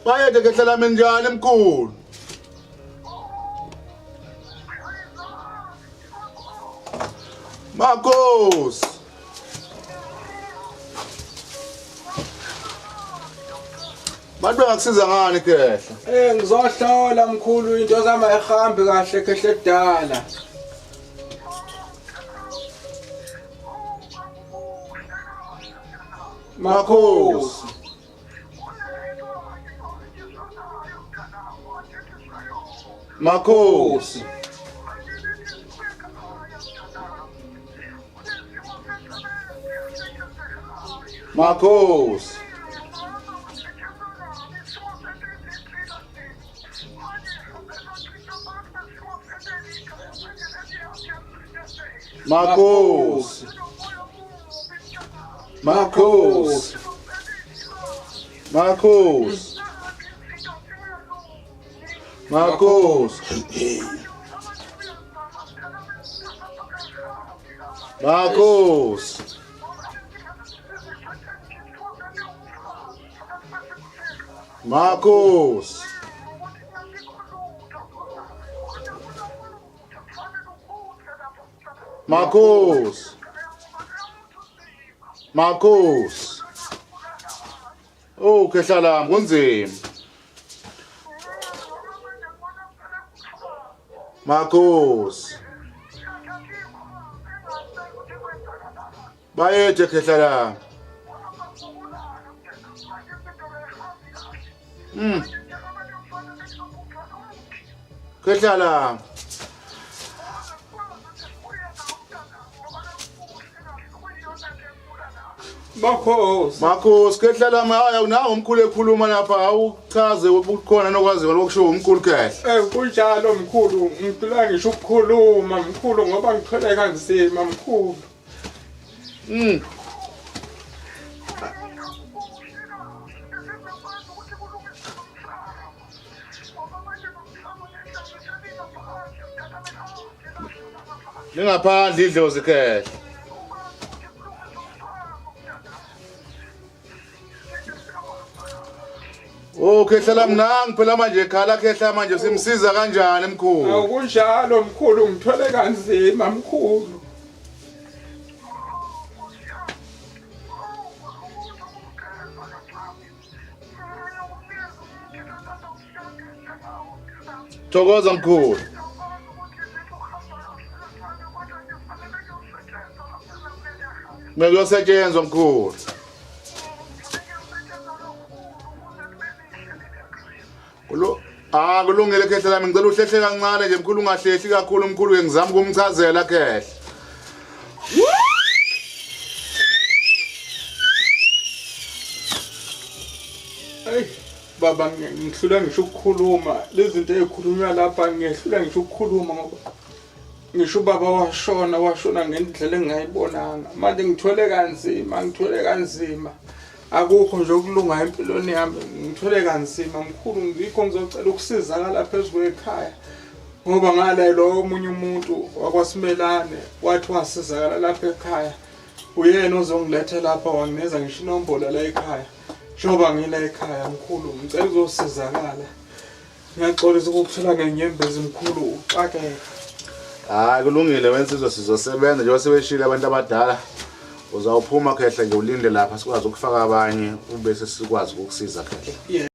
Bayede khehla lami njani mkhulu? Makhosi. Bantu ngakusiza ngani khehla? Ngizohlola mkhulu into zami ayihambi kahle khehla edala. Makhosi. Makhosi. Makhosi. Makhosi. Makhosi. Makhosi. Makhosi. Makhosi. Makhosi. Makhosi. Makhosi. Oh, khehla lami kunzima. Makhosi. Bayede khehla lami. Khehla lami. Makhosi khehla lami haya nawe umkhulu ekhuluma lapha awuchaze ubukhona nokwaziwa lokusho umkhulu khehla. Kunjalo mkhulu, ngicela ngisho ukukhuluma mkhulu ngoba ngithole kanzima mkhulu. Lingaphandle idlozi khehla. Oh khehla lami nangi phela manje ekhala khehla manje simsiza kanjani mkhulu? Kunjalo mkhulu, ngithole kanzima mkhulu. Thokoza mkhulu. Kuyosetshenzwa mkhulu. Kulungile khehla lami ngicela uhlehle kancane nje mkhulu ungahlehli kakhulu mkhulu ke ngizama ukumchazela khehla. Baba ngihlula ngisho ukukhuluma lezi zinto ezikhulunywa lapha ngihlula ngisho ukukhuluma ngoba ngisho baba washona ngendlela engayibonanga manje ngithole kanzima akukho nje okulunga empilweni yami ngithole kanzima mkhulu ngikho ngizocela ukusizakala phezulu ekhaya ngoba ngale lo omunye umuntu wakwaSimelane wathi wasizakala lapha ekhaya uyena ozongilethela lapha wangineza ngisho inombolo la ekhaya njoba ngila ekhaya mkhulu ngicela uzosizakala ngiyaxolisa ukukuthola ngenyembezi mkhulu uxakeke. Hayi kulungile wensizwa sizosebenza njengoba sebeshila abantu abadala uzawuphuma khehla nje ulinde lapha sikwazi ukufaka abanye ube sesikwazi ukukusiza khehla.